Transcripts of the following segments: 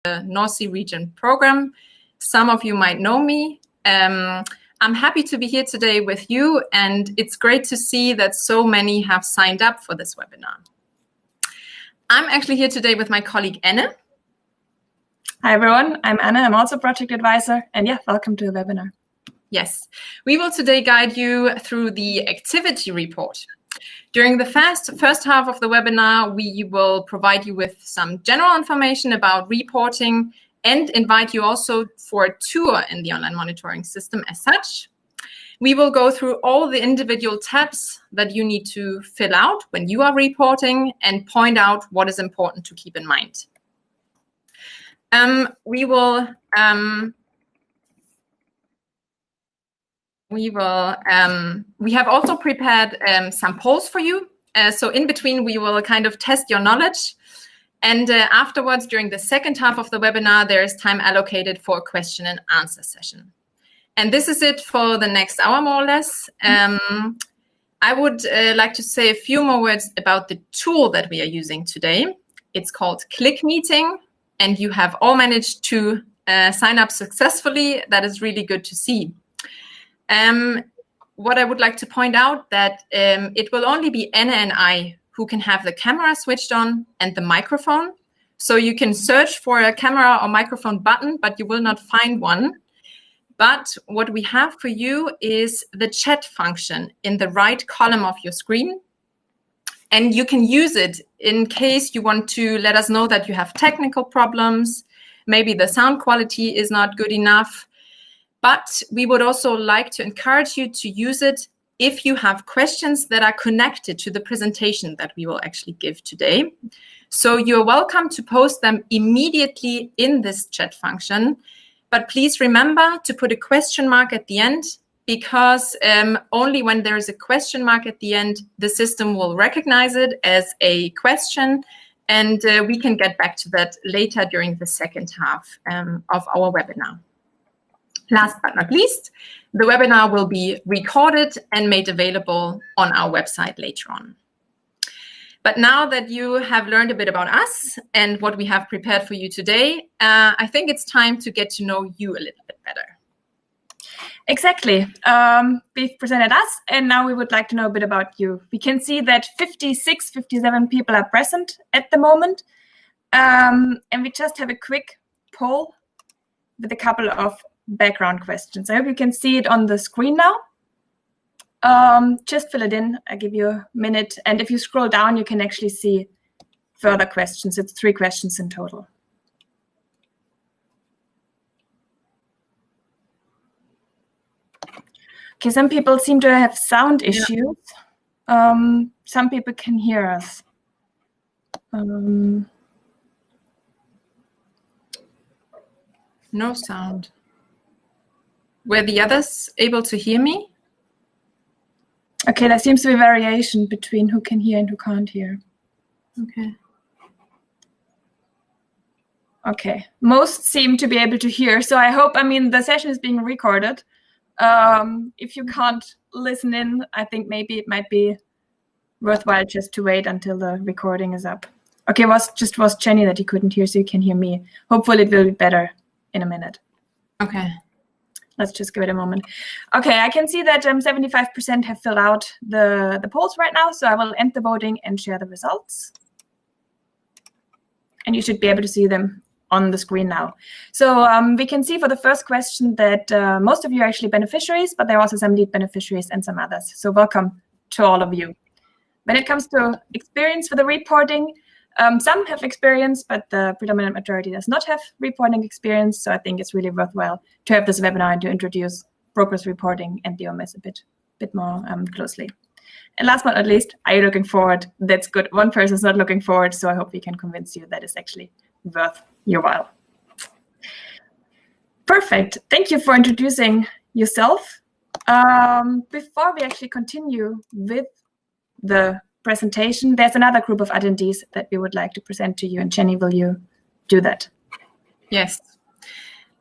the North Sea Region Program. Some of you might know me. I'm happy to be here today with you, and it's great to see that so many have signed up for this webinar. I'm actually here today with my colleague Anne. Hi everyone, I'm Anna. I'm also project advisor, and yeah, welcome to the webinar. Yes, we will today guide you through the activity report. During the first half of the webinar, we will provide you with some general information about reporting and invite you also for a tour in the online monitoring system as such. We will go through all the individual tabs that you need to fill out when you are reporting and point out what is important to keep in mind. We have also prepared some polls for you. So in between, we will kind of test your knowledge. And afterwards, during the second half of the webinar, there is time allocated for a question and answer session. And this is it for the next hour, more or less. I would like to say a few more words about the tool that we are using today. It's called Click Meeting, and you have all managed to sign up successfully. That is really good to see. What I would like to point out that it will only be Anna and I who can have the camera switched on and the microphone. So you can search for a camera or microphone button, but you will not find one. But what we have for you is the chat function in the right column of your screen. And you can use it in case you want to let us know that you have technical problems. Maybe the sound quality is not good enough. But we would also like to encourage you to use it if you have questions that are connected to the presentation that we will actually give today. So you're welcome to post them immediately in this chat function. But please remember to put a question mark at the end, because only when there is a question mark at the end, the system will recognize it as a question. And we can get back to that later during the second half of our webinar. Last but not least, the webinar will be recorded and made available on our website later on. But now that you have learned a bit about us and what we have prepared for you today, I think it's time to get to know you a little bit better. Exactly. We've presented us, and now we would like to know a bit about you. We can see that 56, 57 people are present at the moment. And we just have a quick poll with a couple of background questions. I hope you can see it on the screen now. Just fill it in. I'll give you a minute. And if you scroll down, you can actually see further questions. It's 3 questions in total. Okay, some people seem to have sound issues. Some people can hear us. No sound. Were the others able to hear me? Okay, there seems to be variation between who can hear and who can't hear. Okay. Okay, most seem to be able to hear. So I hope, the session is being recorded. If you can't listen in, I think maybe it might be worthwhile just to wait until the recording is up. Okay, it was Jenny that you couldn't hear, so you can hear me. Hopefully it will be better in a minute. Okay. Let's just give it a moment. Okay, I can see that 75% have filled out the polls right now, so I will end the voting and share the results. And you should be able to see them on the screen now. So we can see for the first question that most of you are actually beneficiaries, but there are also some lead beneficiaries and some others. So welcome to all of you. When it comes to experience for the reporting, some have experience, but the predominant majority does not have reporting experience. So I think it's really worthwhile to have this webinar and to introduce progress reporting and the OMS a bit more closely. And last but not least, are you looking forward? That's good. One person is not looking forward, so I hope we can convince you that is actually worth your while. Perfect. Thank you for introducing yourself. Before we actually continue with the presentation, there's another group of attendees that we would like to present to you. And Jenny, will you do that? Yes.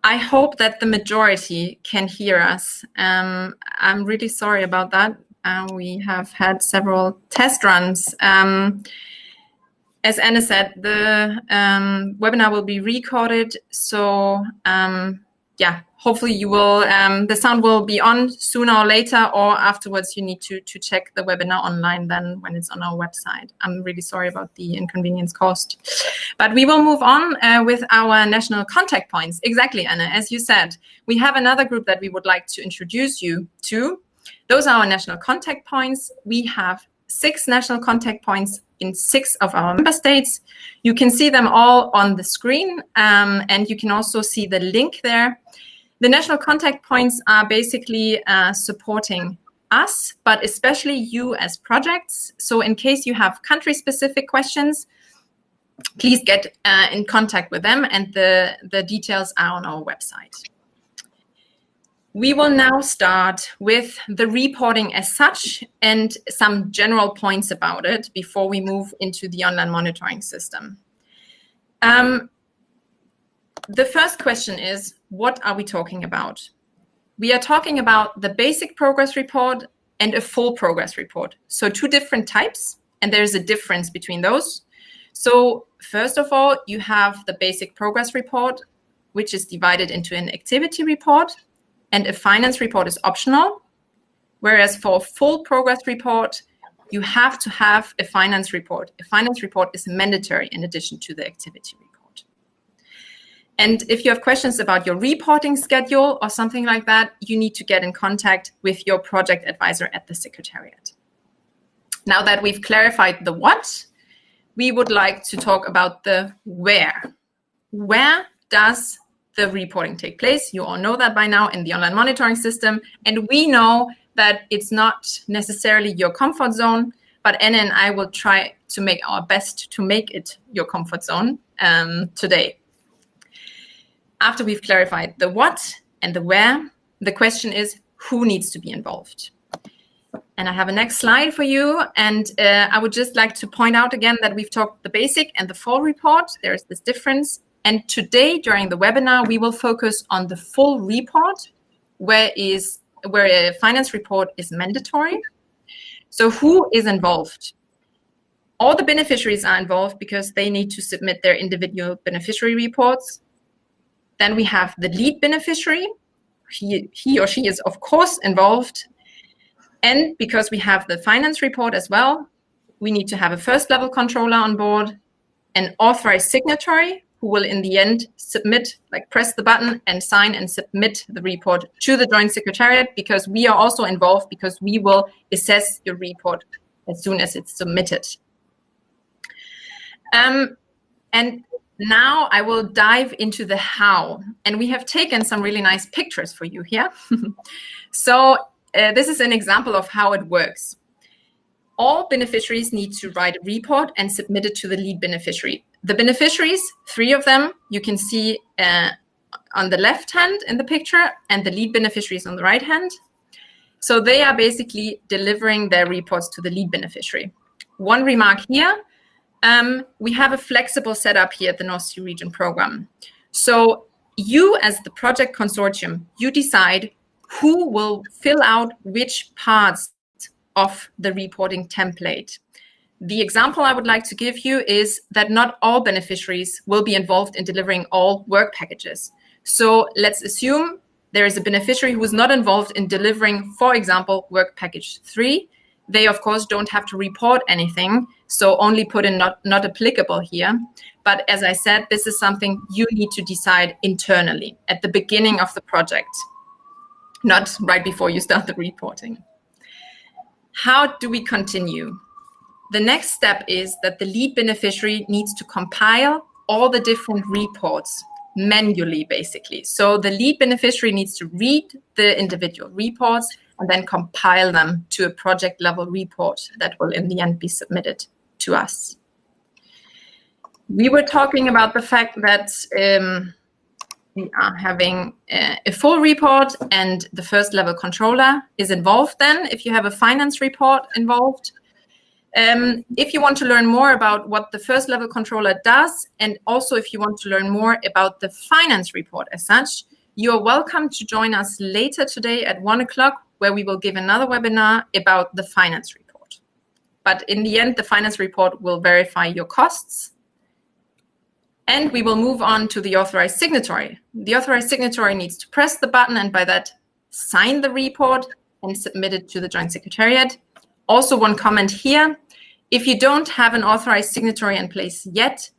I hope that the majority can hear us. I'm really sorry about that. We have had several test runs. as Anna said, the webinar will be recorded. So yeah, hopefully you will, the sound will be on sooner or later, or afterwards you need to check the webinar online then when it's on our website. I'm really sorry about the inconvenience caused. But we will move on with our national contact points. Exactly, Anna, as you said, we have another group that we would like to introduce you to. Those are our national contact points. We have 6 national contact points in 6 of our member states. You can see them all on the screen, and you can also see the link there. The national contact points are basically supporting us, but especially you as projects. So in case you have country-specific questions, please get in contact with them, and the details are on our website. We will now start with the reporting as such and some general points about it before we move into the online monitoring system. The first question is, what are we talking about? We are talking about the basic progress report and a full progress report. So 2 different types, and there's a difference between those. So first of all, you have the basic progress report, which is divided into an activity report, and a finance report is optional. Whereas for a full progress report, you have to have a finance report. A finance report is mandatory in addition to the activity report. And if you have questions about your reporting schedule or something like that, you need to get in contact with your project advisor at the Secretariat. Now that we've clarified the what, we would like to talk about the where. Where does the reporting take place? You all know that by now in the online monitoring system. And we know that it's not necessarily your comfort zone, but Anna and I will try to make our best to make it your comfort zone today. After we've clarified the what and the where, the question is who needs to be involved? And I have a next slide for you. And I would just like to point out again that we've talked the basic and the full report. There's this difference. And today during the webinar, we will focus on the full report, where a finance report is mandatory. So who is involved? All the beneficiaries are involved because they need to submit their individual beneficiary reports. Then we have the lead beneficiary. He or she is, of course, involved. And because we have the finance report as well, we need to have a first-level controller on board, an authorized signatory who will, in the end, submit, like press the button and sign and submit the report to the Joint Secretariat, because we are also involved, because we will assess your report as soon as it's submitted. And now I will dive into the how, and we have taken some really nice pictures for you here. So this is an example of how it works. All beneficiaries need to write a report and submit it to the lead beneficiary. The beneficiaries, 3 of them, you can see on the left hand in the picture, and the lead beneficiaries on the right hand. So they are basically delivering their reports to the lead beneficiary. One remark here. We have a flexible setup here at the North Sea Region Program. So you, as the project consortium, you decide who will fill out which parts of the reporting template. The example I would like to give you is that not all beneficiaries will be involved in delivering all work packages. So let's assume there is a beneficiary who is not involved in delivering, for example, work package 3. They, of course, don't have to report anything, so only put in not applicable here. But as I said, this is something you need to decide internally at the beginning of the project, not right before you start the reporting. How do we continue? The next step is that the lead beneficiary needs to compile all the different reports manually, basically. So the lead beneficiary needs to read the individual reports and then compile them to a project level report that will in the end be submitted to us. We were talking about the fact that we are having a full report, and the first level controller is involved then if you have a finance report involved. If you want to learn more about what the first level controller does, and also if you want to learn more about the finance report as such, you are welcome to join us later today at 1 o'clock, where we will give another webinar about the finance report. but in the end, the finance report will verify your costs. And we will move on to the authorized signatory. The authorized signatory needs to press the button and by that sign the report and submit it to the Joint Secretariat. Also, one comment here, if you don't have an authorized signatory in place yet,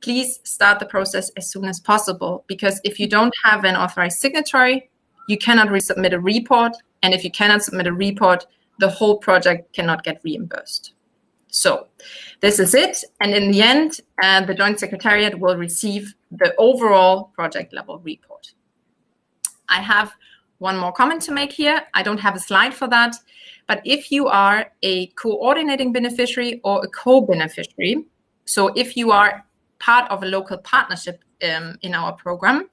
please start the process as soon as possible, because if you don't have an authorized signatory, you cannot resubmit a report. And if you cannot submit a report, the whole project cannot get reimbursed. So this is it. And in the end, the Joint Secretariat will receive the overall project level report. I have one more comment to make here. I don't have a slide for that. But if you are a coordinating beneficiary or a co-beneficiary, so if you are part of a local partnership in our program,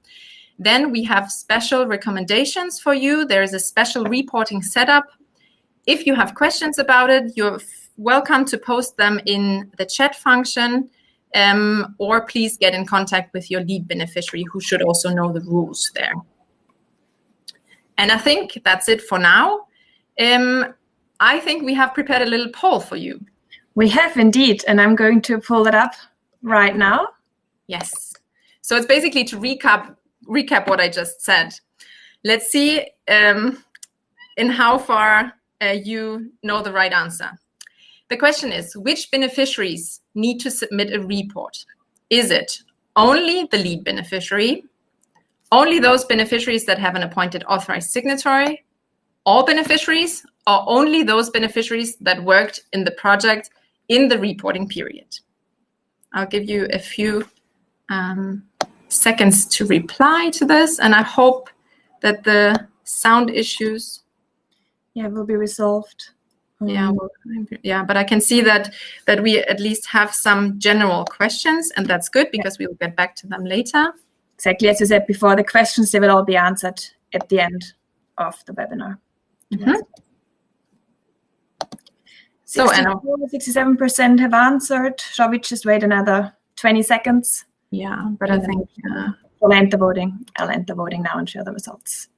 then we have special recommendations for you. There is a special reporting setup. If you have questions about it, you're welcome to post them in the chat function, or please get in contact with your lead beneficiary, who should also know the rules there. And I think that's it for now. I think we have prepared a little poll for you. We have indeed, and I'm going to pull it up right now. Yes. So it's basically to recap what I just said. Let's see in how far you know the right answer. The question is, which beneficiaries need to submit a report? Is it only the lead beneficiary, only those beneficiaries that have an appointed authorized signatory, all beneficiaries, or only those beneficiaries that worked in the project in the reporting period? I'll give you a few seconds to reply to this, and I hope that the sound issues will be resolved. Yeah, but I can see that we at least have some general questions, and that's good because we will get back to them later. Exactly, as you said before, the questions, they will all be answered at the end of the webinar. Mm-hmm. So, Anna, 67% have answered. Shall we just wait another 20 seconds? Yeah, but I think we'll end the voting. I'll end the voting now and share the results.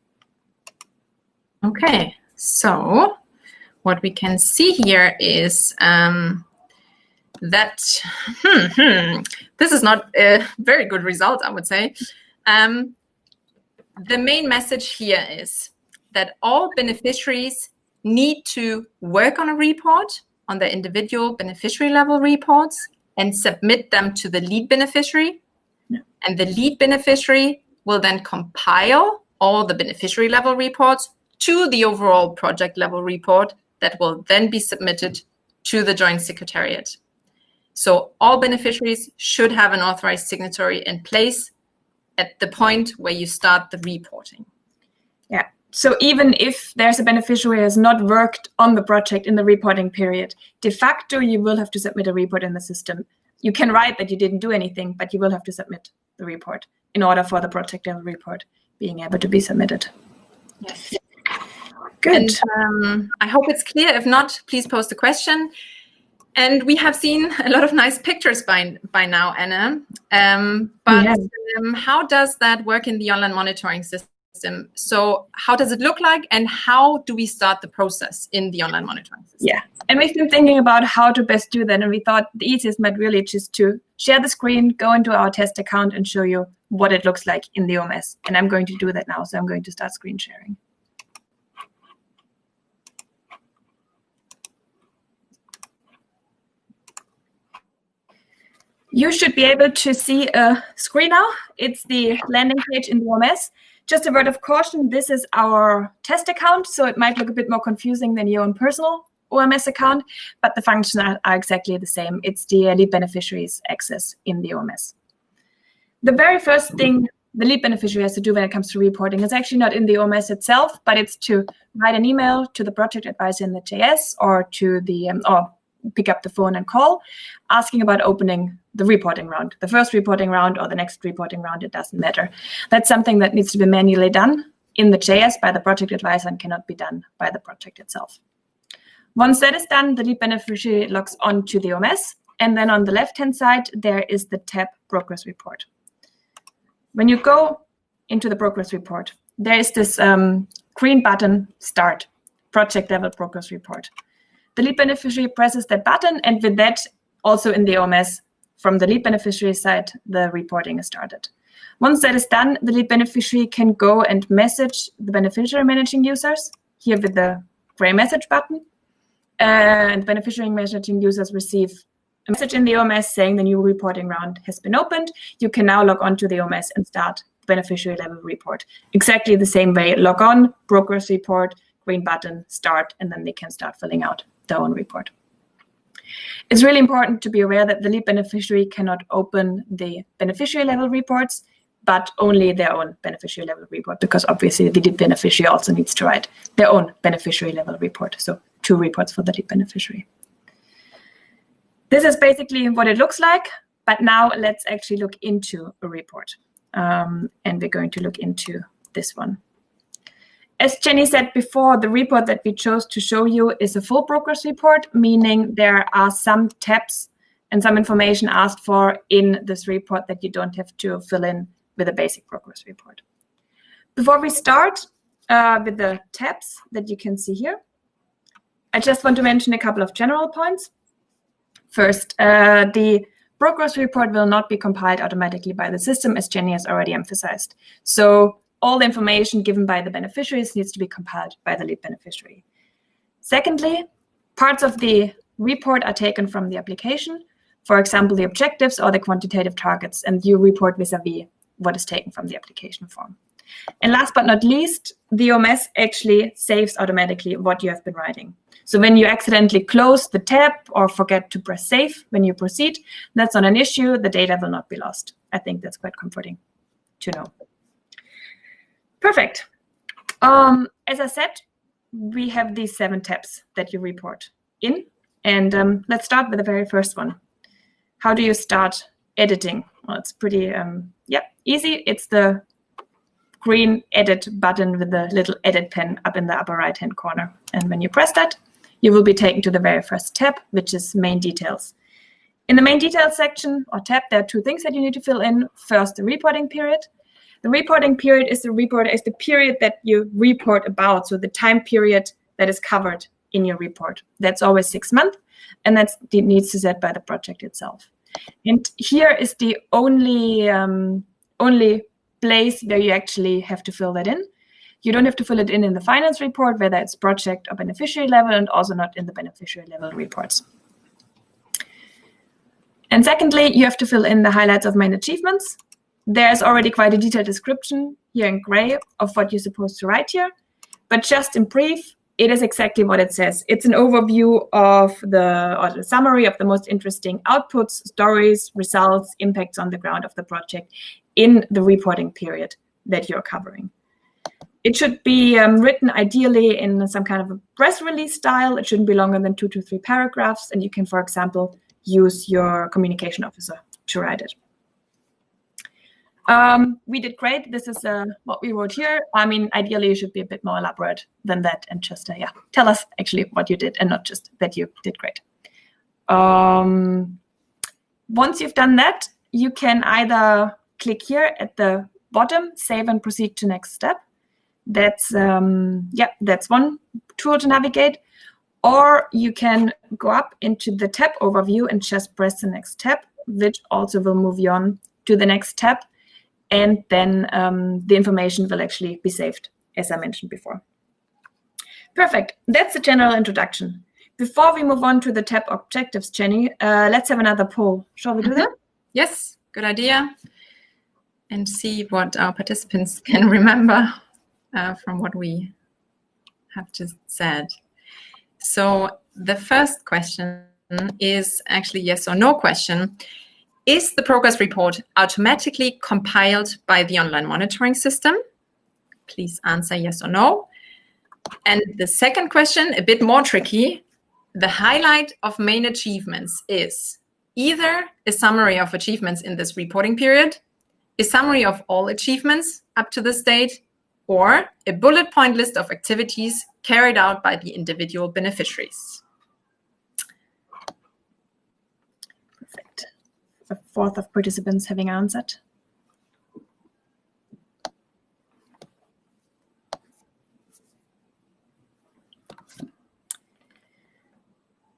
Okay, so what we can see here is that this is not a very good result, I would say. The main message here is that all beneficiaries need to work on a report, on their individual beneficiary level reports, and submit them to the lead beneficiary. Yeah. And the lead beneficiary will then compile all the beneficiary level reports to the overall project level report that will then be submitted to the Joint Secretariat. So all beneficiaries should have an authorized signatory in place at the point where you start the reporting. Yeah. So even if there's a beneficiary who has not worked on the project in the reporting period, de facto, you will have to submit a report in the system. You can write that you didn't do anything, but you will have to submit the report in order for the project level report being able to be submitted. Yes. Good. And, I hope it's clear. If not, please post a question. And we have seen a lot of nice pictures by now, Anna. How does that work in the online monitoring system? So how does it look like, and how do we start the process in the online monitoring system? Yeah, and we've been thinking about how to best do that, and we thought the easiest might really just to share the screen, go into our test account, and show you what it looks like in the OMS. And I'm going to do that now, so I'm going to start screen sharing. You should be able to see a screen now. It's the landing page in the OMS. Just a word of caution, this is our test account, so it might look a bit more confusing than your own personal OMS account, but the functions are exactly the same. It's the lead beneficiaries access in the OMS. The very first thing the lead beneficiary has to do when it comes to reporting is actually not in the OMS itself, but it's to write an email to the project advisor in the JS or to the or pick up the phone and call, asking about opening the reporting round, the first reporting round or the next reporting round, it doesn't matter. That's something that needs to be manually done in the JS by the project advisor and cannot be done by the project itself. Once that is done, the lead beneficiary logs on to the OMS, and then on the left-hand side, there is the tab Progress Report. When you go into the Progress Report, there is this green button, Start, Project Level Progress Report. the lead beneficiary presses that button, and with that, also in the OMS, from the lead beneficiary side, the reporting is started. Once that is done, the lead beneficiary can go and message the beneficiary managing users, here with the gray message button. And beneficiary managing users receive a message in the OMS saying the new reporting round has been opened. You can now log on to the OMS and start the beneficiary level report. Exactly the same way, log on, progress report, green button, start, and then they can start filling out their own report. It's really important to be aware that the lead beneficiary cannot open the beneficiary level reports, but only their own beneficiary level report, because obviously the lead beneficiary also needs to write their own beneficiary level report. So 2 reports for the lead beneficiary. This is basically what it looks like, but now let's actually look into a report. And we're going to look into this one. As Jenny said before, the report that we chose to show you is a full progress report, meaning there are some tabs and some information asked for in this report that you don't have to fill in with a basic progress report. Before we start with the tabs that you can see here, I just want to mention a couple of general points. First, the progress report will not be compiled automatically by the system, as Jenny has already emphasized. So all the information given by the beneficiaries needs to be compiled by the lead beneficiary. Secondly, parts of the report are taken from the application, for example, the objectives or the quantitative targets, and you report vis-a-vis what is taken from the application form. And last but not least, the OMS actually saves automatically what you have been writing. So when you accidentally close the tab or forget to press save when you proceed, that's not an issue. The data will not be lost. I think that's quite comforting to know. Perfect. As I said, we have these 7 tabs that you report in. And let's start with the very first one. How do you start editing? Well, it's pretty easy. It's the green edit button with the little edit pen up in the upper right-hand corner. And when you press that, you will be taken to the very first tab, which is main details. In the main details section or tab, there are 2 things that you need to fill in. First, the reporting period. The reporting period is the period that you report about, so the time period that is covered in your report. That's always 6 months, and that needs to be set by the project itself. And here is the only place where you actually have to fill that in. You don't have to fill it in the finance report, whether it's project or beneficiary level, and also not in the beneficiary level reports. And secondly, you have to fill in the highlights of main achievements. There's already quite a detailed description here in gray of what you're supposed to write here. But just in brief, it is exactly what it says. It's an overview of the summary of the most interesting outputs, stories, results, impacts on the ground of the project in the reporting period that you're covering. It should be written ideally in some kind of a press release style. It shouldn't be longer than 2 to 3 paragraphs. And you can, for example, use your communication officer to write it. We did great. This is what we wrote here. I mean, ideally, you should be a bit more elaborate than that and just, tell us actually what you did and not just that you did great. Once you've done that, you can either click here at the bottom, save and proceed to next step. That's one tool to navigate. Or you can go up into the tab overview and just press the next tab, which also will move you on to the next tab. And then the information will actually be saved, as I mentioned before. Perfect. That's the general introduction. Before we move on to the tab objectives, Jenny, let's have another poll. Shall we do that? Yes, good idea. And see what our participants can remember from what we have just said. So the first question is actually yes or no question. Is the progress report automatically compiled by the online monitoring system? Please answer yes or no. And the second question, a bit more tricky. The highlight of main achievements is either a summary of achievements in this reporting period, a summary of all achievements up to this date, or a bullet point list of activities carried out by the individual beneficiaries. Perfect. A fourth of participants having answered.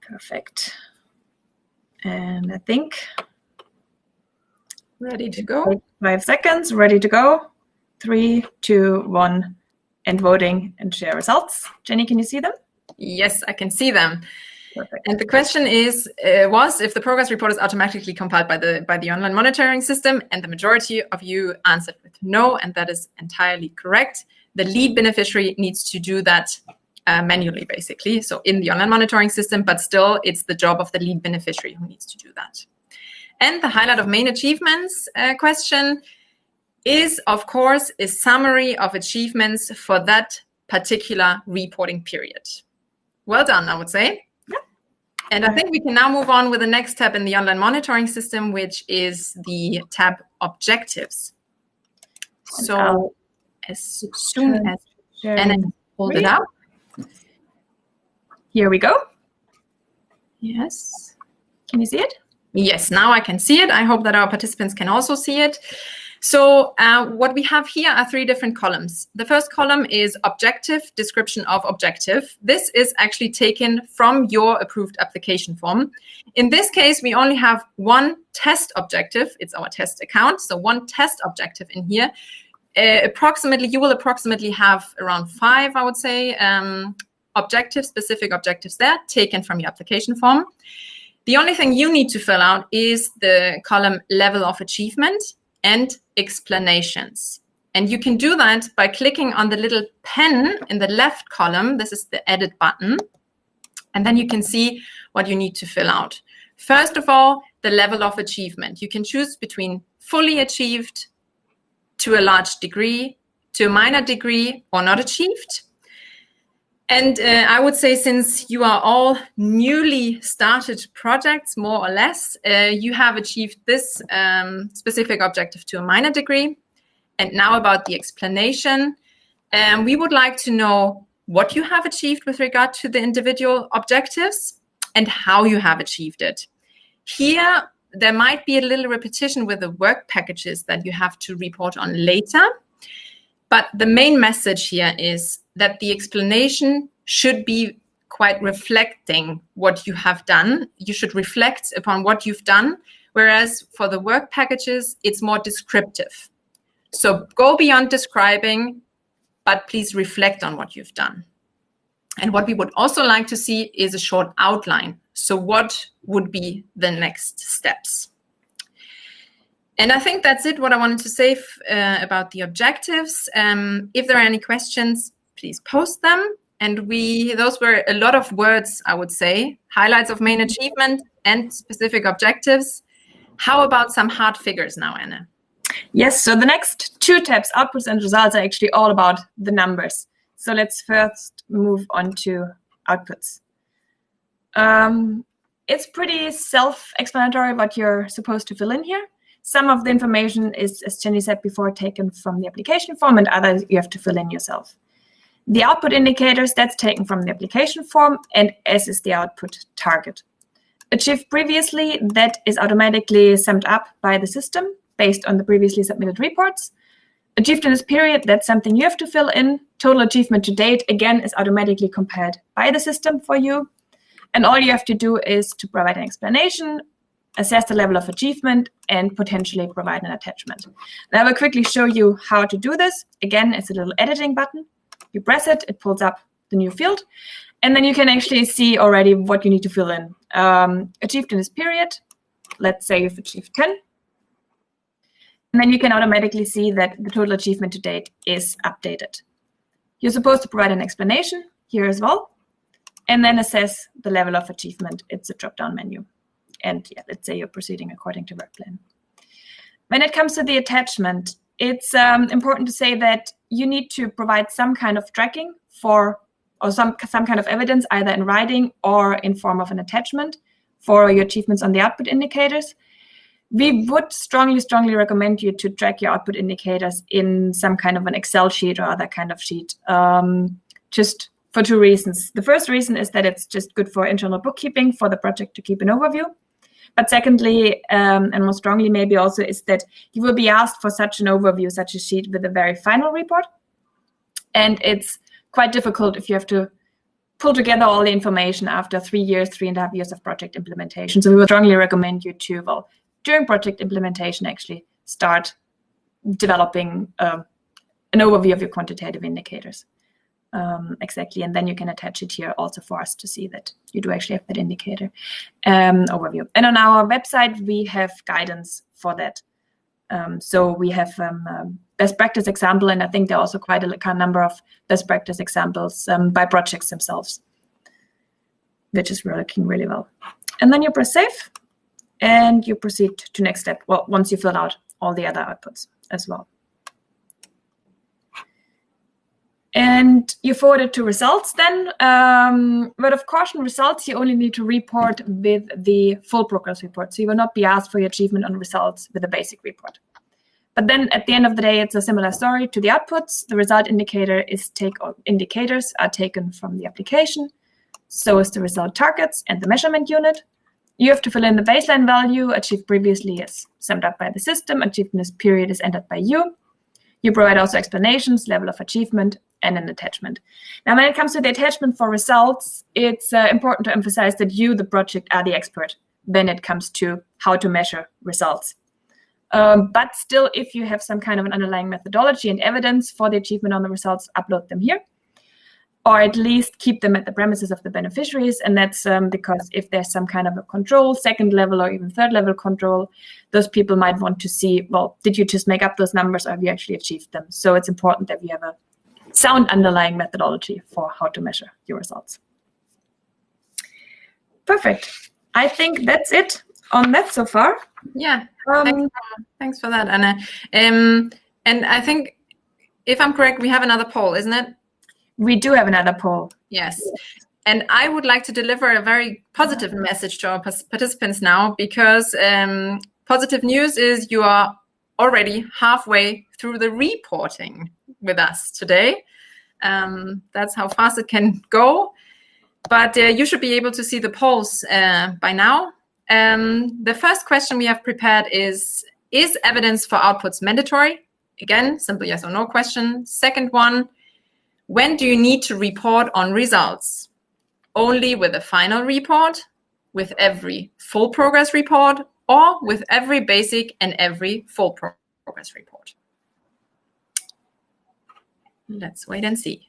Perfect. And I think ready to go. 5 seconds, ready to go. 3, 2, 1, and voting and share results. Jenny, can you see them? Yes, I can see them. Perfect. And the question was if the progress report is automatically compiled by the online monitoring system, and the majority of you answered with no, and that is entirely correct. The lead beneficiary needs to do that manually, basically, so in the online monitoring system, but still it's the job of the lead beneficiary who needs to do that. And the highlight of main achievements question is, of course, a summary of achievements for that particular reporting period. Well done, I would say. Yeah. And I think we can now move on with the next tab in the online monitoring system, which is the tab Objectives. So as soon as Anna hold it up. Here we go. Yes. Can you see it? Yes, now I can see it. I hope that our participants can also see it. So what we have here are 3 different columns. The first column is objective, description of objective. This is actually taken from your approved application form. In this case, we only have 1 test objective. It's our test account. So 1 test objective in here. You will approximately have around 5, I would say, specific objectives there taken from your application form. The only thing you need to fill out is the column level of achievement and explanations. And you can do that by clicking on the little pen in the left column. This is the edit button. And then you can see what you need to fill out. First of all, the level of achievement. You can choose between fully achieved, to a large degree, to a minor degree, or not achieved. And I would say, since you are all newly started projects, more or less, you have achieved this specific objective to a minor degree. And now about the explanation. We would like to know what you have achieved with regard to the individual objectives and how you have achieved it. Here, there might be a little repetition with the work packages that you have to report on later. But the main message here is that the explanation should be quite reflecting what you have done. You should reflect upon what you've done, whereas for the work packages, it's more descriptive. So go beyond describing, but please reflect on what you've done. And what we would also like to see is a short outline. So what would be the next steps? And I think that's it, what I wanted to say about the objectives. If there are any questions, please post them. And those were a lot of words, I would say, highlights of main achievement and specific objectives. How about some hard figures now, Anna? Yes, so the next 2 tabs, outputs and results, are actually all about the numbers. So let's first move on to outputs. It's pretty self-explanatory what you're supposed to fill in here. Some of the information is, as Jenny said before, taken from the application form, and others you have to fill in yourself. The output indicators, that's taken from the application form, and S is the output target. Achieved previously, that is automatically summed up by the system based on the previously submitted reports. Achieved in this period, that's something you have to fill in. Total achievement to date, again, is automatically compiled by the system for you. And all you have to do is to provide an explanation, assess the level of achievement, and potentially provide an attachment. And I will quickly show you how to do this. Again, it's a little editing button. You press it, it pulls up the new field, and then you can actually see already what you need to fill in. Achieved in this period, let's say you've achieved 10. And then you can automatically see that the total achievement to date is updated. You're supposed to provide an explanation here as well, and then assess the level of achievement. It's a drop-down menu. And yeah, let's say you're proceeding according to work plan. When it comes to the attachment, it's important to say that you need to provide some kind of tracking or some kind of evidence, either in writing or in form of an attachment for your achievements on the output indicators. We would strongly recommend you to track your output indicators in some kind of an Excel sheet or other kind of sheet, just for 2 reasons. The first reason is that it's just good for internal bookkeeping for the project to keep an overview. But secondly, and more strongly maybe also, is that you will be asked for such an overview, such a sheet with a very final report. And it's quite difficult if you have to pull together all the information after 3.5 years of project implementation. So we would strongly recommend you to, well, during project implementation, actually start developing an overview of your quantitative indicators. Exactly, and then you can attach it here also for us to see that you do actually have that indicator overview. And on our website, we have guidance for that. So we have best practice example, and I think there are also quite a number of best practice examples by projects themselves, which is working really well. And then you press save, and you proceed to next step. Well, once you fill out all the other outputs as well. And you forward it to results then. But of caution, results you only need to report with the full progress report. So you will not be asked for your achievement on results with a basic report. But then at the end of the day, it's a similar story to the outputs. The result indicator is indicators are taken from the application. So is the result targets and the measurement unit. You have to fill in the baseline value. Achieved previously is summed up by the system. Achieved in this period is entered by you. You provide also explanations, level of achievement, and an attachment. Now, when it comes to the attachment for results, it's important to emphasize that you, the project, are the expert when it comes to how to measure results. But still, if you have some kind of an underlying methodology and evidence for the achievement on the results, upload them here, or at least keep them at the premises of the beneficiaries. And that's because if there's some kind of a control, second level or even third level control, those people might want to see, well, did you just make up those numbers or have you actually achieved them? So it's important that we have a sound underlying methodology for how to measure your results. Perfect. I think that's it on that so far. Yeah, thanks for that, Anna. And I think, if I'm correct, we have another poll, isn't it? We do have another poll. Yes. And I would like to deliver a very positive message to our participants now, because positive news is you are already halfway through the reporting with us today. That's how fast it can go. But you should be able to see the polls by now. The first question we have prepared is evidence for outputs mandatory? Again, simple yes or no question. Second one, when do you need to report on results? Only with a final report, with every full progress report, or with every basic and every full progress report? Let's wait and see.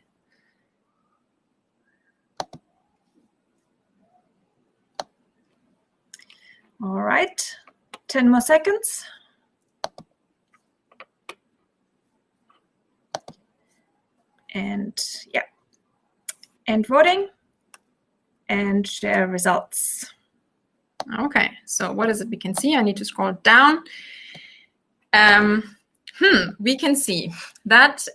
All right, 10 more seconds. And yeah, end voting and share results. Okay, so what is it we can see? I need to scroll down. We can see that,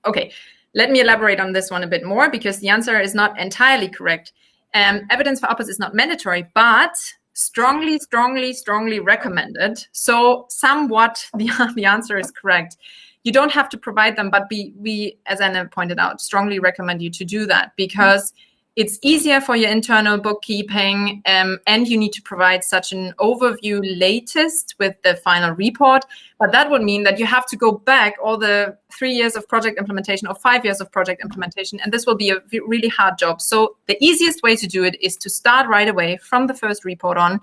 okay, let me elaborate on this one a bit more, because the answer is not entirely correct. Evidence for outputs is not mandatory, but strongly, strongly, strongly recommended. So somewhat the answer is correct. You don't have to provide them, but we, as Anna pointed out, strongly recommend you to do that, because it's easier for your internal bookkeeping, and you need to provide such an overview latest with the final report. But that would mean that you have to go back all the 3 years of project implementation or 5 years of project implementation, and this will be a really hard job. So the easiest way to do it is to start right away from the first report on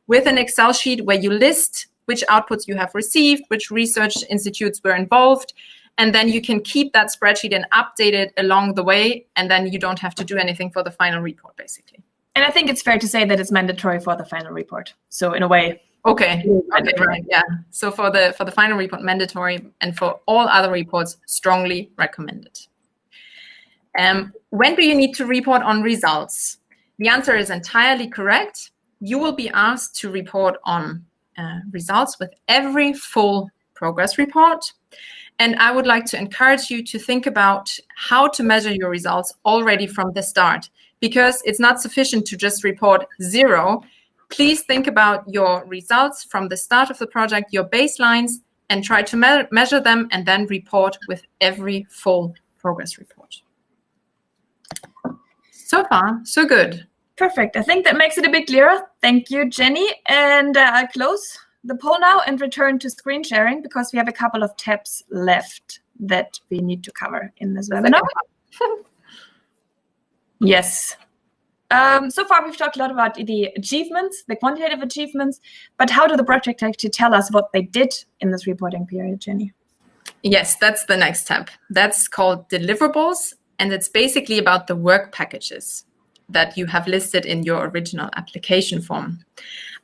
with an Excel sheet where you list which outputs you have received, which research institutes were involved, and then you can keep that spreadsheet and update it along the way, and then you don't have to do anything for the final report, basically. And I think it's fair to say that it's mandatory for the final report. So in a way, okay, right, yeah. So for the final report, mandatory, and for all other reports, strongly recommended. When do you need to report on results? The answer is entirely correct. You will be asked to report on results with every full progress report. And I would like to encourage you to think about how to measure your results already from the start, because it's not sufficient to just report 0. Please think about your results from the start of the project, your baselines, and try to measure them and then report with every full progress report. So far, so good. Perfect. I think that makes it a bit clearer. Thank you, Jenny. And I'll close the poll now and return to screen sharing, because we have a couple of tabs left that we need to cover in this webinar. Yes. So far, we've talked a lot about the achievements, the quantitative achievements, but how do the project actually tell us what they did in this reporting period, Jenny? Yes, that's the next step. That's called deliverables, and it's basically about the work packages that you have listed in your original application form.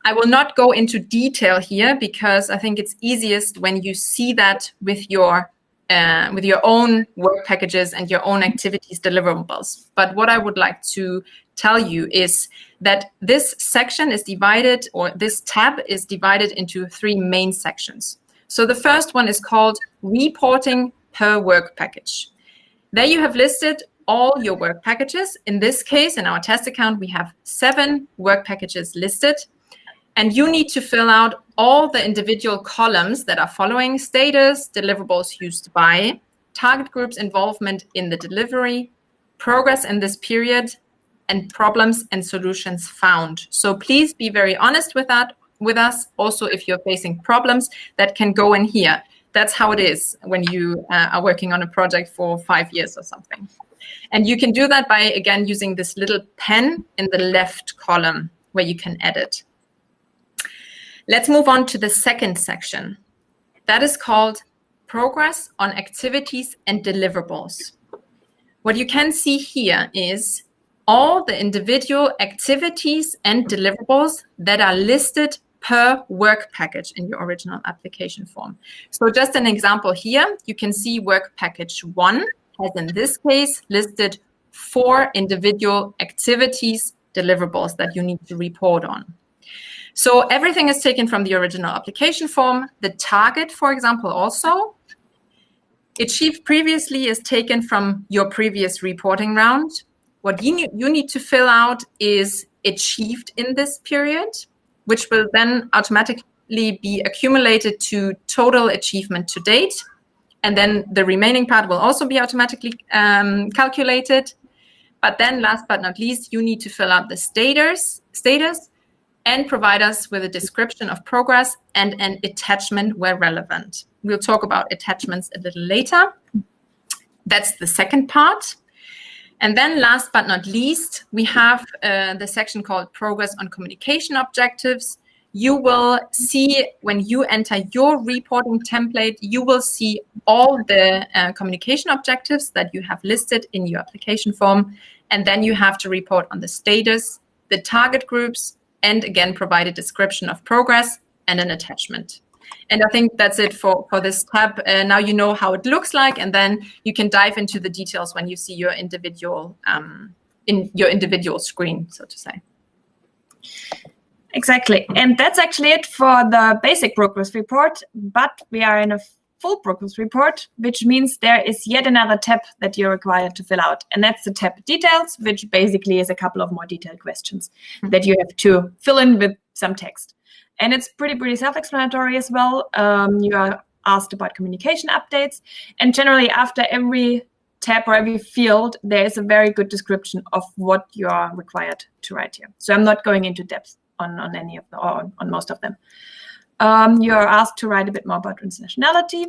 I will not go into detail here because I think it's easiest when you see that with your own work packages and your own activities deliverables. But what I would like to tell you is that this section is divided, or this tab is divided into 3 main sections. So the first one is called reporting per work package. There you have listed all your work packages. In this case, in our test account, we have 7 work packages listed. And you need to fill out all the individual columns that are following: status, deliverables used by, target groups involvement in the delivery, progress in this period, and problems and solutions found. So please be very honest with us. Also, if you're facing problems, that can go in here. That's how it is when you are working on a project for 5 years or something. And you can do that by, again, using this little pen in the left column where you can edit. Let's move on to the second section. That is called progress on activities and deliverables. What you can see here is all the individual activities and deliverables that are listed per work package in your original application form. So just an example here, you can see work package 1 has, in this case, listed 4 individual activities deliverables that you need to report on. So everything is taken from the original application form. The target, for example, also. Achieved previously is taken from your previous reporting round. What you need to fill out is achieved in this period, which will then automatically be accumulated to total achievement to date. And then the remaining part will also be automatically calculated. But then last but not least, you need to fill out the status and provide us with a description of progress and an attachment where relevant. We'll talk about attachments a little later. That's the second part. And then last but not least, we have the section called Progress on Communication Objectives. You will see, when you enter your reporting template, you will see all the communication objectives that you have listed in your application form. And then you have to report on the status, the target groups, and again, provide a description of progress and an attachment. And I think that's it for this tab. Now you know how it looks like, and then you can dive into the details when you see your individual in your individual screen, so to say. Exactly. And that's actually it for the basic progress report, but we are in a full progress report, which means there is yet another tab that you're required to fill out. And that's the tab details, which basically is a couple of more detailed questions that you have to fill in with some text. And it's pretty self-explanatory as well. You are asked about communication updates. And generally, after every tab or every field, there is a very good description of what you are required to write here. So I'm not going into depth on any of them, or on most of them. You are asked to write a bit more about transnationality,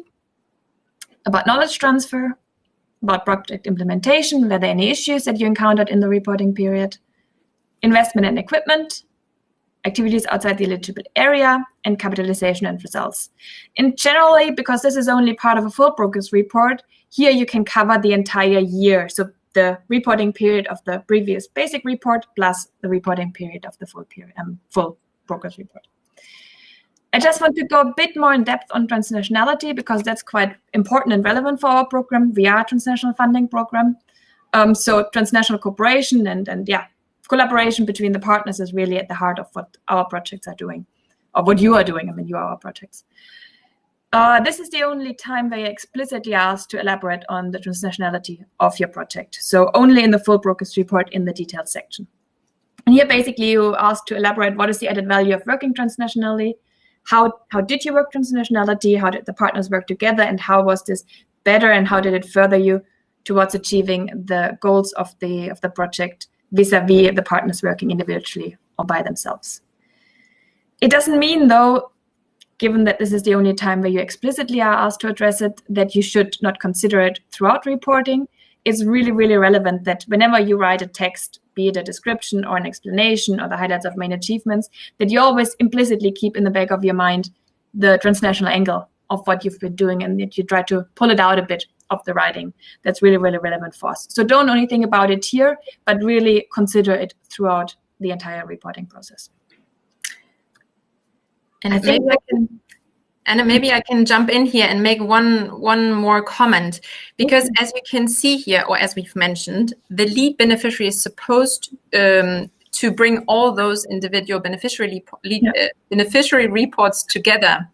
about knowledge transfer, about project implementation, were there any issues that you encountered in the reporting period, investment and equipment, activities outside the eligible area, and capitalization and results. And generally, because this is only part of a full progress report, here you can cover the entire year. So the reporting period of the previous basic report plus the reporting period of the full progress report. I just want to go a bit more in depth on transnationality because that's quite important and relevant for our program. We are a transnational funding program. So transnational cooperation and collaboration between the partners is really at the heart of what our projects are doing, or what you are doing. I mean, you are our projects. This is the only time where you're explicitly asked to elaborate on the transnationality of your project. So only in the full progress report in the detailed section. And here basically you asked to elaborate what is the added value of working transnationally, how did you work transnationality, how did the partners work together, and how was this better, and how did it further you towards achieving the goals of the project vis-a-vis the partners working individually or by themselves. It doesn't mean, though, given that this is the only time where you explicitly are asked to address it, that you should not consider it throughout reporting. it's really, really relevant that whenever you write a text, be it a description or an explanation or the highlights of main achievements, that you always implicitly keep in the back of your mind the transnational angle of what you've been doing, and that you try to pull it out a bit of the writing. That's really, really relevant for us. So don't only think about it here, but really consider it throughout the entire reporting process. And maybe I can jump in here and make one more comment, because as you can see here, or as we've mentioned, the lead beneficiary is supposed to bring all those individual beneficiary reports together,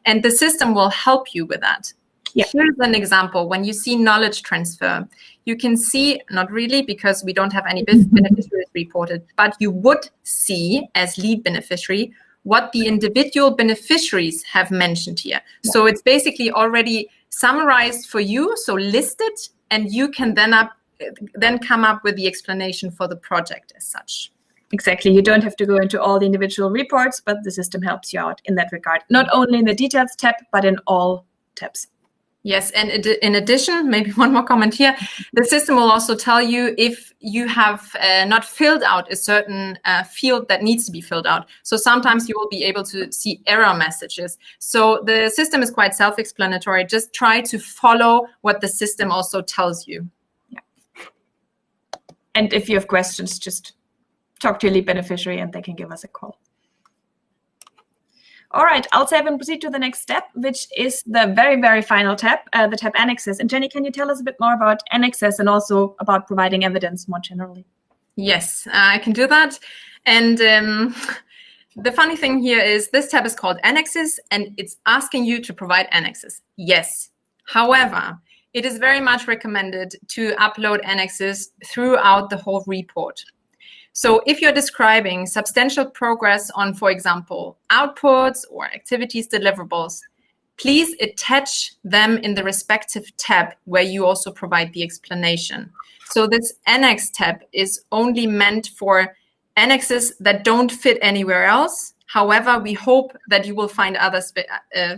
and the system will help you with that. Yeah. Here's an example. When you see knowledge transfer, you can see, not really because we don't have any beneficiaries reported, but you would see as lead beneficiary what the individual beneficiaries have mentioned here. Yeah. So it's basically already summarized for you, so listed, and you can then come up with the explanation for the project as such. Exactly. You don't have to go into all the individual reports, but the system helps you out in that regard, not only in the details tab, but in all tabs. Yes, and in addition, maybe one more comment here, the system will also tell you if you have not filled out a certain field that needs to be filled out. So sometimes you will be able to see error messages. So the system is quite self-explanatory. Just try to follow what the system also tells you. Yeah. And if you have questions, just talk to your lead beneficiary and they can give us a call. All right, I'll save and proceed to the next step, which is the very, very final tab, the tab Annexes. And Jenny, can you tell us a bit more about Annexes and also about providing evidence more generally? Yes, I can do that. And the funny thing here is this tab is called Annexes, and it's asking you to provide annexes. Yes. However, it is very much recommended to upload annexes throughout the whole report. So if you're describing substantial progress on, for example, outputs or activities deliverables, please attach them in the respective tab where you also provide the explanation. So this Annex tab is only meant for annexes that don't fit anywhere else. However, we hope that you will find other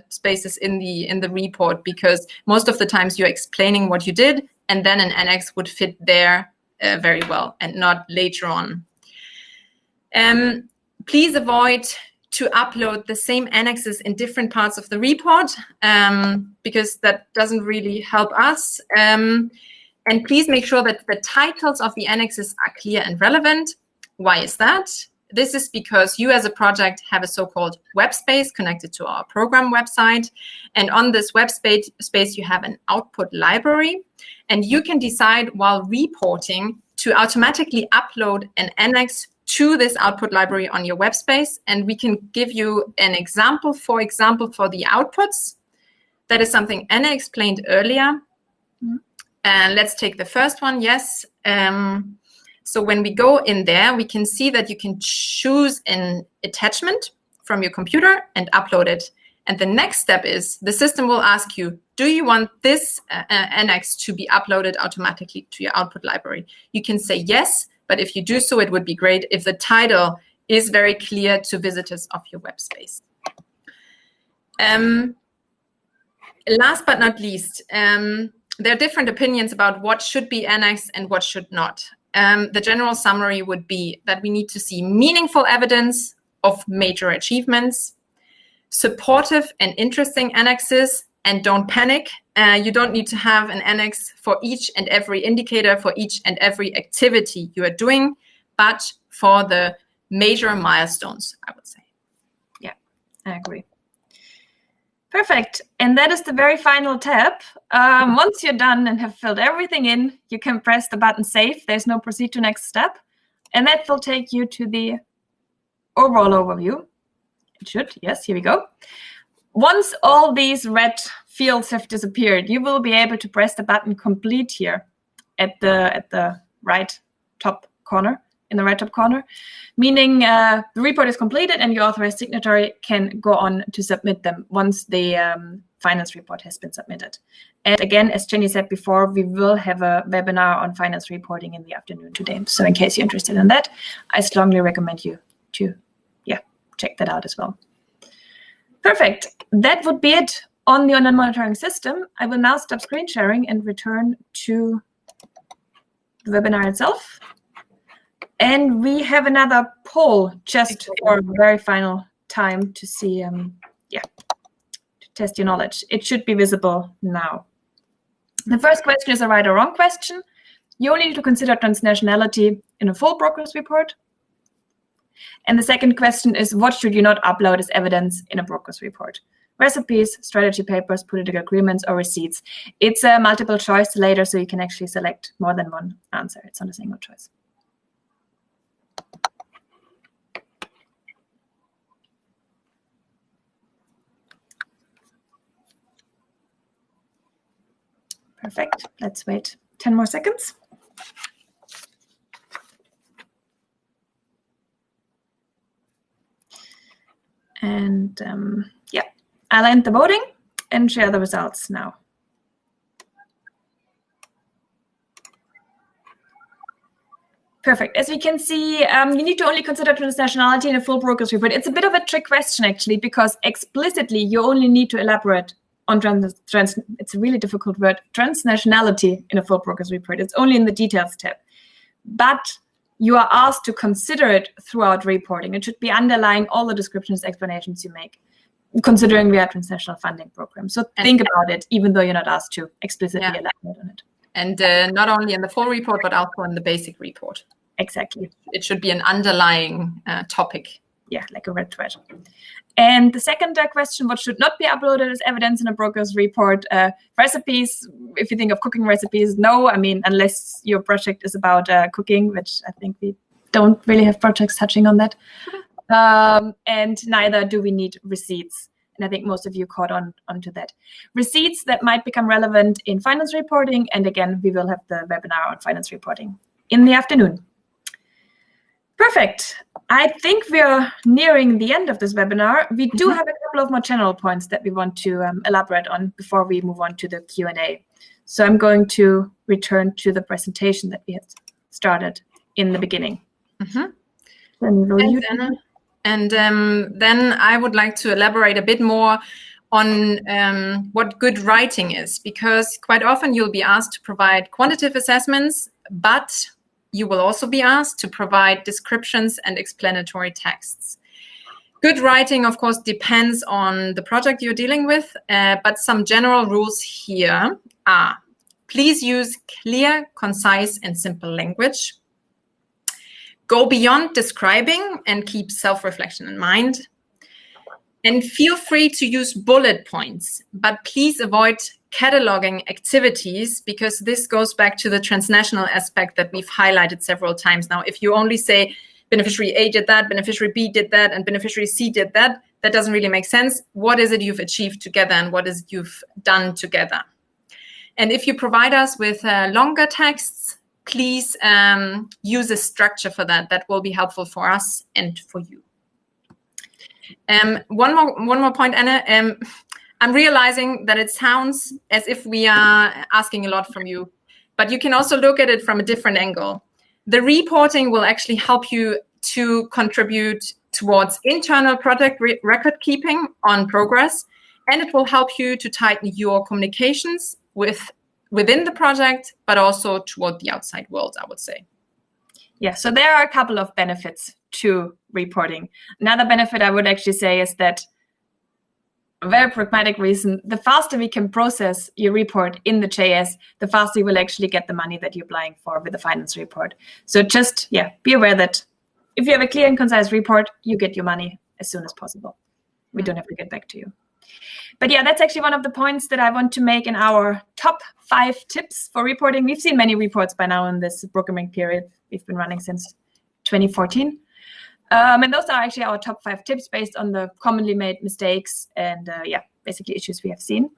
spaces in the report, because most of the times you're explaining what you did, and then an annex would fit there very well and not later on. Please avoid to upload the same annexes in different parts of the report, because that doesn't really help us. And please make sure that the titles of the annexes are clear and relevant. Why is that? This is because you as a project have a so-called web space connected to our program website. And on this web space you have an output library. And you can decide while reporting to automatically upload an annex to this output library on your web space. And we can give you an example, for the outputs. That is something Anna explained earlier. Mm-hmm. And let's take the first one, yes. So when we go in there, we can see that you can choose an attachment from your computer and upload it. And the next step is the system will ask you, do you want this annex to be uploaded automatically to your output library? You can say yes, but if you do so, it would be great if the title is very clear to visitors of your web space. Last but not least, there are different opinions about what should be annexed and what should not. The general summary would be that we need to see meaningful evidence of major achievements, supportive and interesting annexes, and don't panic. You don't need to have an annex for each and every indicator, for each and every activity you are doing, but for the major milestones, I would say. Yeah, I agree. Perfect. And that is the very final tab. Once you're done and have filled everything in, you can press the button Save. There's no proceed to next step. And that will take you to the overall overview. It should. Yes, here we go. Once all these red fields have disappeared, you will be able to press the button Complete here at the right top corner. In the right top corner, meaning the report is completed and your authorized signatory can go on to submit them once the finance report has been submitted. And again, as Jenny said before, we will have a webinar on finance reporting in the afternoon today. So in case you're interested in that, I strongly recommend you to check that out as well. Perfect. That would be it on the online monitoring system. I will now stop screen sharing and return to the webinar itself. And we have another poll just for a very final time to see, to test your knowledge. It should be visible now. The first question is a right or wrong question. You only need to consider transnationality in a full progress report. And the second question is, what should you not upload as evidence in a progress report? Recipes, strategy papers, political agreements, or receipts. It's a multiple choice later, so you can actually select more than one answer. It's not a single choice. Perfect. Let's wait 10 more seconds. And yeah, I'll end the voting and share the results now. Perfect. As we can see, you need to only consider transnationality in a full progress report. It's a bit of a trick question, actually, because explicitly you only need to elaborate on it's a really difficult word, transnationality in a full progress report. It's only in the details tab. But you are asked to consider it throughout reporting. It should be underlying all the descriptions, explanations you make, considering we are a transnational funding program. So think about it, even though you're not asked to explicitly elaborate on it. And not only in the full report, but also in the basic report. Exactly. It should be an underlying topic. Yeah, like a red thread. And the second question, what should not be uploaded as evidence in a progress report? Recipes, if you think of cooking recipes, no. I mean, unless your project is about cooking, which I think we don't really have projects touching on that. And neither do we need receipts. And I think most of you caught onto that. Receipts that might become relevant in finance reporting. And again, we will have the webinar on finance reporting in the afternoon. Perfect. I think we are nearing the end of this webinar. We do have a couple of more general points that we want to elaborate on before we move on to the Q&A. So I'm going to return to the presentation that we had started in the beginning. Thanks, Anna. And then I would like to elaborate a bit more on what good writing is, because quite often you'll be asked to provide quantitative assessments, but you will also be asked to provide descriptions and explanatory texts. Good writing, of course, depends on the project you're dealing with, but some general rules here are: please use clear, concise, and simple language. Go beyond describing and keep self-reflection in mind. And feel free to use bullet points, but please avoid cataloging activities, because this goes back to the transnational aspect that we've highlighted several times now. If you only say beneficiary A did that, beneficiary B did that, and beneficiary C did that, that doesn't really make sense. What is it you've achieved together and what is you've done together? And if you provide us with longer texts, please use a structure for that. That will be helpful for us and for you. One more point, Anna. I'm realizing that it sounds as if we are asking a lot from you, but you can also look at it from a different angle. The reporting will actually help you to contribute towards internal project record keeping on progress, and it will help you to tighten your communications within the project, but also toward the outside world, I would say. Yeah, so there are a couple of benefits to reporting. Another benefit I would actually say is that, a very pragmatic reason, the faster we can process your report in the JS, the faster you will actually get the money that you're applying for with the finance report. So just, be aware that if you have a clear and concise report, you get your money as soon as possible. We don't have to get back to you. But yeah, that's actually one of the points that I want to make in our top 5 tips for reporting. We've seen many reports by now in this programming period. We've been running since 2014. And those are actually our top 5 tips based on the commonly made mistakes and basically issues we have seen.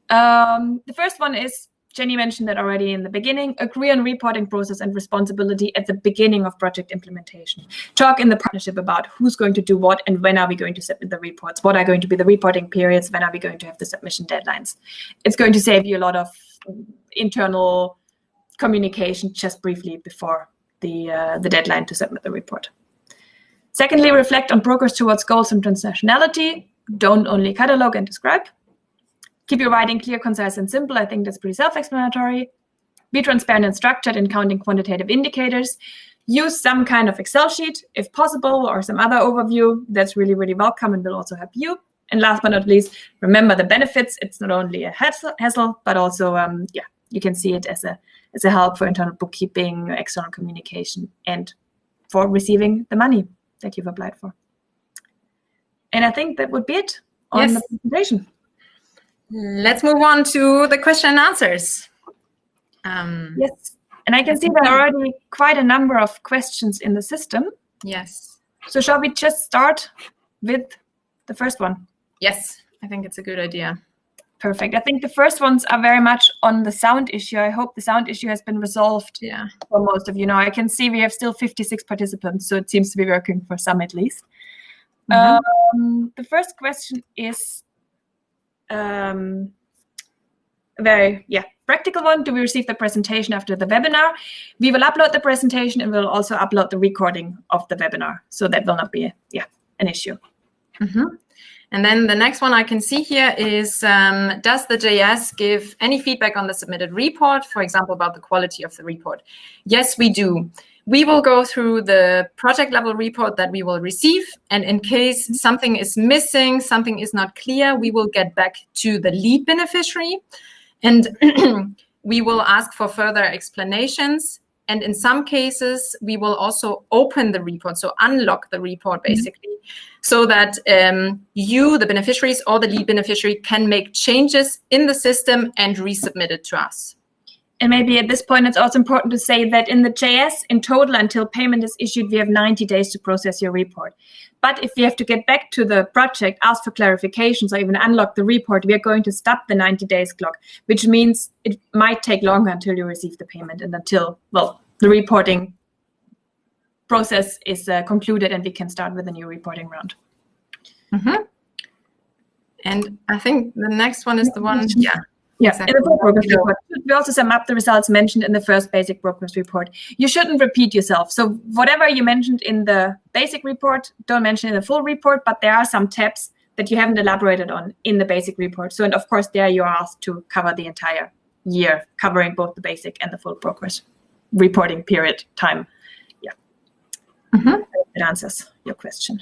The first one is, Jenny mentioned that already in the beginning, agree on reporting process and responsibility at the beginning of project implementation. Talk in the partnership about who's going to do what and when are we going to submit the reports, what are going to be the reporting periods, when are we going to have the submission deadlines. It's going to save you a lot of internal communication just briefly before the deadline to submit the report. Secondly, reflect on progress towards goals and transnationality. Don't only catalog and describe. Keep your writing clear, concise, and simple. I think that's pretty self-explanatory. Be transparent and structured in counting quantitative indicators. Use some kind of Excel sheet, if possible, or some other overview. That's really, really welcome and will also help you. And last but not least, remember the benefits. It's not only a hassle, but also, you can see it as a help for internal bookkeeping, external communication, and for receiving the money that you've applied for. And I think that would be it on the presentation. Let's move on to the question and answers. Yes, and I can see there are already quite a number of questions in the system. Yes. So shall we just start with the first one? Yes, I think it's a good idea. Perfect. I think the first ones are very much on the sound issue. I hope the sound issue has been resolved for most of you. Now I can see we have still 56 participants, so it seems to be working for some at least. The first question is a very practical one. Do we receive the presentation after the webinar? We will upload the presentation and we'll also upload the recording of the webinar. So that will not be an issue. And then the next one I can see here is, does the JS give any feedback on the submitted report, for example, about the quality of the report? Yes, we do. We will go through the project level report that we will receive. And in case something is missing, something is not clear, we will get back to the lead beneficiary. And we will ask for further explanations. And in some cases, we will also open the report, so unlock the report basically, so that you, the beneficiaries, or the lead beneficiary can make changes in the system and resubmit it to us. And maybe at this point, it's also important to say that in the JS, in total, until payment is issued, we have 90 days to process your report. But if you have to get back to the project, ask for clarifications, or even unlock the report, we are going to stop the 90 days clock, which means it might take longer until you receive the payment and until, the reporting process is concluded and we can start with a new reporting round. And I think the next one is the one, exactly. In the full progress report, we also sum up the results mentioned in the first basic progress report. You shouldn't repeat yourself. So whatever you mentioned in the basic report, don't mention in the full report, but there are some tabs that you haven't elaborated on in the basic report. So, and of course, there you are asked to cover the entire year, covering both the basic and the full progress reporting period time. It answers your question.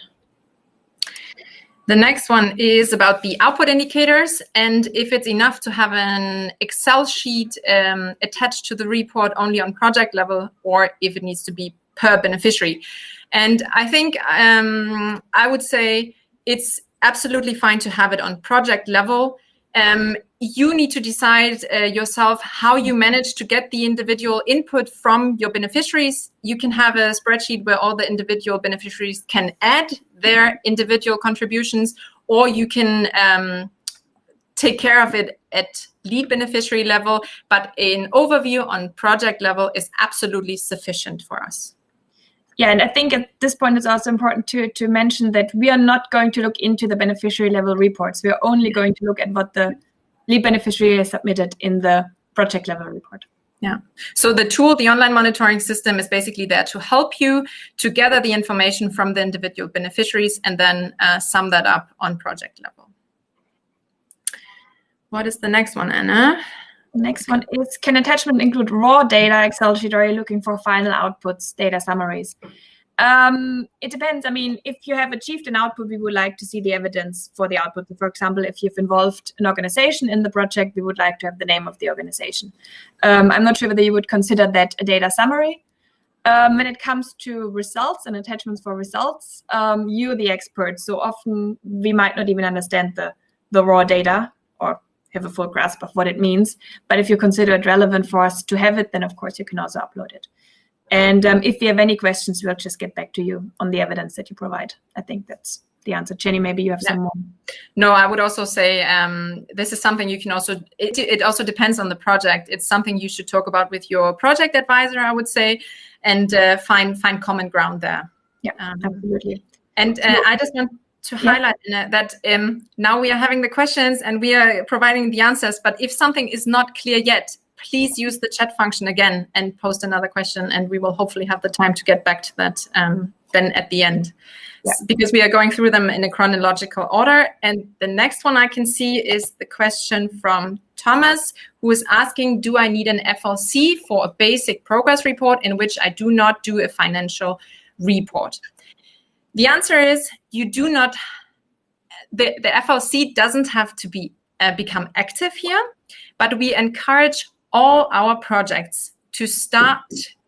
The next one is about the output indicators, and if it's enough to have an Excel sheet attached to the report only on project level, or if it needs to be per beneficiary. And I think I would say it's absolutely fine to have it on project level. You need to decide yourself how you manage to get the individual input from your beneficiaries. You can have a spreadsheet where all the individual beneficiaries can add their individual contributions, or you can take care of it at lead beneficiary level. But an overview on project level is absolutely sufficient for us. Yeah, and I think at this point it's also important to mention that we are not going to look into the beneficiary level reports. We are only going to look at what the lead beneficiary has submitted in the project level report. Yeah. So the tool, the online monitoring system, is basically there to help you to gather the information from the individual beneficiaries and then sum that up on project level. What is the next one, Anna? The next one is, can attachment include raw data, Excel sheet, or are you looking for final outputs, data summaries? It depends. I mean, if you have achieved an output, we would like to see the evidence for the output. For example, if you've involved an organization in the project, we would like to have the name of the organization. I'm not sure whether you would consider that a data summary. When it comes to results and attachments for results, you're the expert. So often we might not even understand the raw data or have a full grasp of what it means. But if you consider it relevant for us to have it, then of course you can also upload it. And if you have any questions, we'll just get back to you on the evidence that you provide. I think that's the answer. Jenny, maybe you have some more. No, I would also say this is something you can also, it also depends on the project. It's something you should talk about with your project advisor, I would say, and find common ground there. Yeah, absolutely. And I just want to highlight that now we are having the questions and we are providing the answers, but if something is not clear yet, please use the chat function again and post another question, and we will hopefully have the time to get back to that then at the end, because we are going through them in a chronological order. And the next one I can see is the question from Thomas, who is asking, do I need an FLC for a basic progress report in which I do not do a financial report? The answer is you do not. The FLC doesn't have to be become active here, but we encourage all our projects to start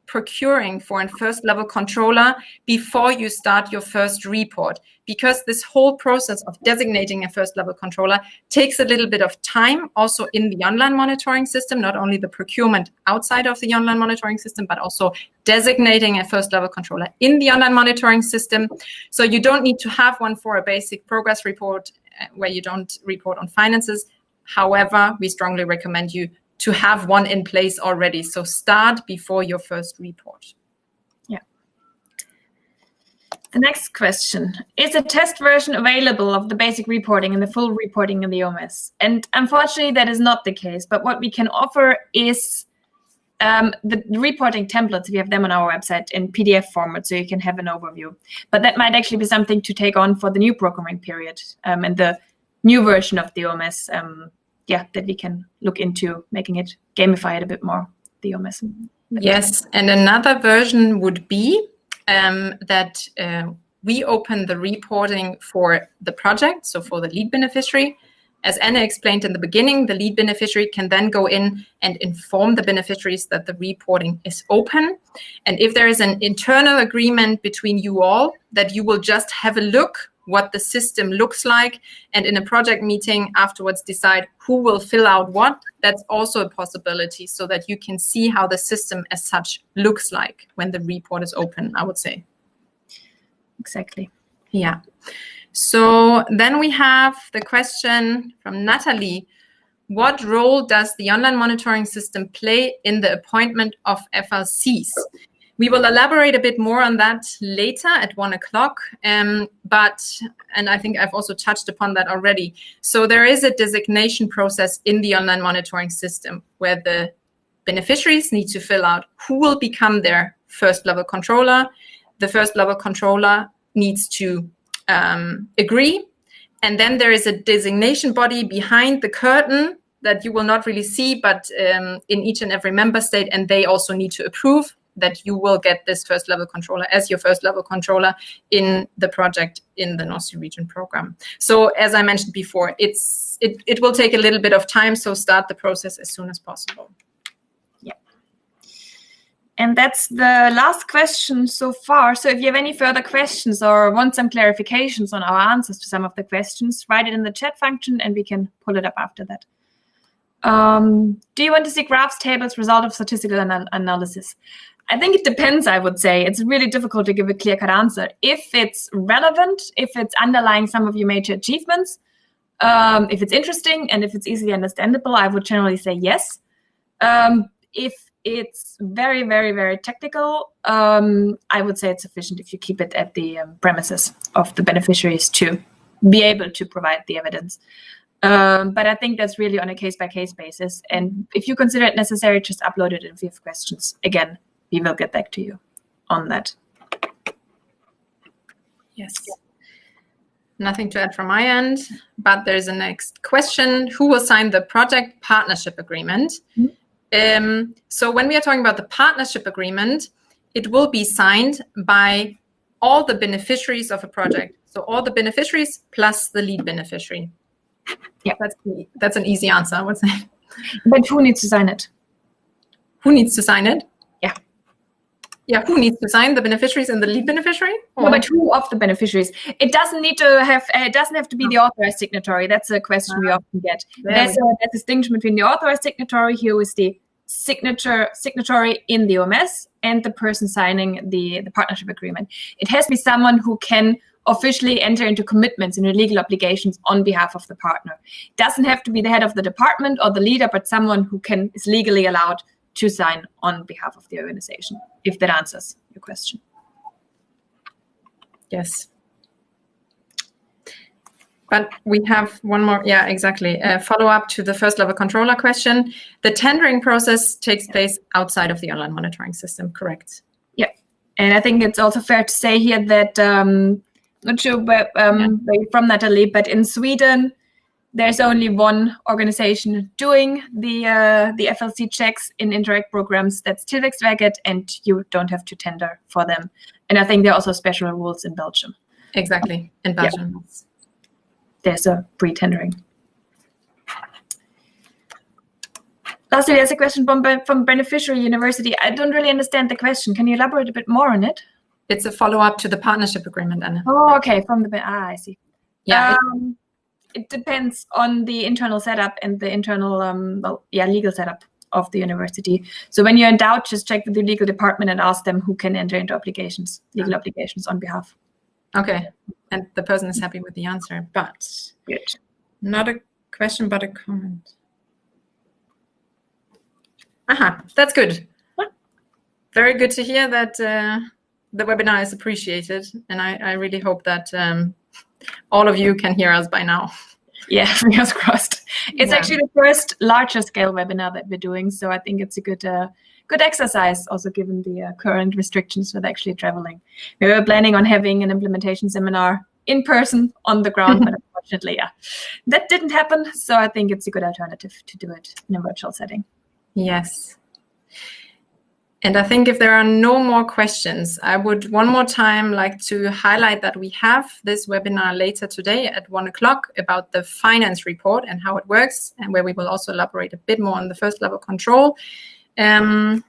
procuring for a first level controller before you start your first report, because this whole process of designating a first level controller takes a little bit of time also in the online monitoring system, not only the procurement outside of the online monitoring system, but also designating a first level controller in the online monitoring system. So you don't need to have one for a basic progress report where you don't report on finances. However, we strongly recommend you to have one in place already. So start before your first report. Yeah. The next question, is a test version available of the basic reporting and the full reporting in the OMS? And unfortunately, that is not the case. But what we can offer is the reporting templates. We have them on our website in PDF format, so you can have an overview. But that might actually be something to take on for the new programming period and the new version of the OMS. That we can look into making it gamified a bit more, the OMS. Yes, and another version would be that we open the reporting for the project, so for the lead beneficiary. As Anna explained in the beginning, the lead beneficiary can then go in and inform the beneficiaries that the reporting is open. And if there is an internal agreement between you all that you will just have a look what the system looks like, and in a project meeting afterwards decide who will fill out what, that's also a possibility, so that you can see how the system as such looks like when the report is open, I would say. Exactly. Yeah. So then we have the question from Natalie. What role does the online monitoring system play in the appointment of FLCs? We will elaborate a bit more on that later at 1 o'clock, and I think I've also touched upon that already. So there is a designation process in the online monitoring system where the beneficiaries need to fill out who will become their first level controller. The first level controller needs to agree, and then there is a designation body behind the curtain that you will not really see, but in each and every member state, and they also need to approve that you will get this first level controller as your first level controller in the project in the North Sea region program. So as I mentioned before, it will take a little bit of time, so start the process as soon as possible. Yeah. And that's the last question so far. So if you have any further questions or want some clarifications on our answers to some of the questions, write it in the chat function and we can pull it up after that. Do you want to see graphs, tables, result of statistical analysis? I think it depends, I would say. It's really difficult to give a clear-cut answer. If it's relevant, if it's underlying some of your major achievements, if it's interesting and if it's easily understandable, I would generally say yes. If it's very, very, very technical, I would say it's sufficient if you keep it at the premises of the beneficiaries to be able to provide the evidence. But I think that's really on a case-by-case basis. And if you consider it necessary, just upload it if you have questions. Again, we will get back to you on that. Yes. Nothing to add from my end, but there's a next question. Who will sign the project partnership agreement? Mm-hmm. So when we are talking about the partnership agreement, it will be signed by all the beneficiaries of a project. So all the beneficiaries plus the lead beneficiary. Yeah, that's an easy answer, I would say. But who needs to sign it? Who needs to sign it? Yeah, who needs to sign, the beneficiaries and the lead beneficiary? No, but who of the beneficiaries? It doesn't need to have. It doesn't have to be the authorized signatory. That's a question we often get. There's a distinction between the authorized signatory, who is the signatory in the OMS, and the person signing the partnership agreement. It has to be someone who can officially enter into commitments and legal obligations on behalf of the partner. It doesn't have to be the head of the department or the leader, but someone who is legally allowed to sign on behalf of the organization, if that answers your question. Yes. But we have one more, yeah, exactly. Follow up to the first level controller question. The tendering process takes place outside of the online monitoring system, correct? Yeah. And I think it's also fair to say here that, not sure where you're from, Natalie, but in Sweden, there's only one organization doing the FLC checks in Interreg programs. That's Tillväxtverket, and you don't have to tender for them. And I think there are also special rules in Belgium. Exactly, in Belgium. Yeah. There's a pre-tendering. Lastly, there's a question from Beneficiary University. I don't really understand the question. Can you elaborate a bit more on it? It's a follow-up to the partnership agreement, Anna. Oh, okay. I see. Yeah. It depends on the internal setup and the internal, legal setup of the university. So when you're in doubt, just check with the legal department and ask them who can enter into legal obligations on behalf. Okay. And the person is happy with the answer, but good. Not a question, but a comment. That's good. What? Very good to hear that the webinar is appreciated, and I really hope that all of you can hear us by now. Yeah, fingers crossed. It's actually the first larger scale webinar that we're doing, so I think it's a good exercise, also given the current restrictions with actually traveling. We were planning on having an implementation seminar in person on the ground, but unfortunately, that didn't happen. So I think it's a good alternative to do it in a virtual setting. Yes. And I think if there are no more questions, I would one more time like to highlight that we have this webinar later today at 1 o'clock about the finance report and how it works, and where we will also elaborate a bit more on the first level control. If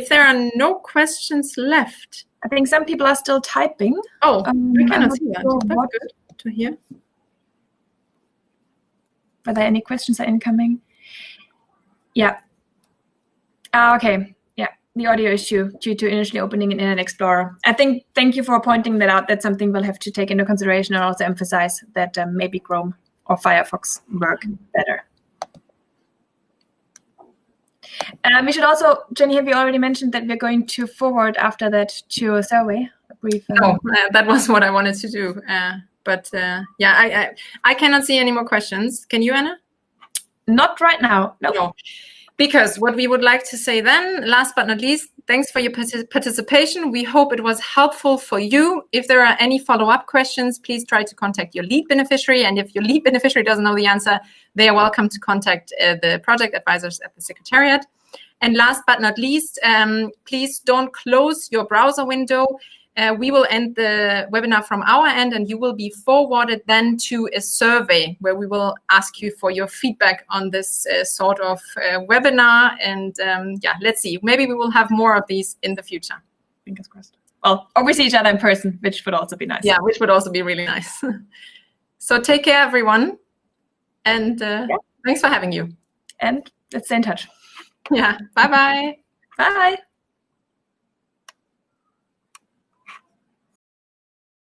there are no questions left. I think some people are still typing. Oh, we cannot see that. That's good to hear. Whether any questions are incoming? Yeah. Okay. Yeah, the audio issue due to initially opening in Internet Explorer. Thank you for pointing that out. That's something we'll have to take into consideration and also emphasize that maybe Chrome or Firefox work better. We should also, Jenny, have you already mentioned that we're going to forward after that to a survey? A brief. That was what I wanted to do. I cannot see any more questions. Can you, Anna? Not right now. No. Because what we would like to say then, last but not least, thanks for your participation. We hope it was helpful for you. If there are any follow-up questions, please try to contact your lead beneficiary. And if your lead beneficiary doesn't know the answer, they are welcome to contact the project advisors at the Secretariat. And last but not least, please don't close your browser window. We will end the webinar from our end, and you will be forwarded then to a survey where we will ask you for your feedback on this sort of webinar. And let's see. Maybe we will have more of these in the future. Fingers crossed. Well, or we see each other in person, which would also be nice. Yeah, which would also be really nice. So take care, everyone. And thanks for having you. And let's stay in touch. Yeah. Bye-bye. Bye.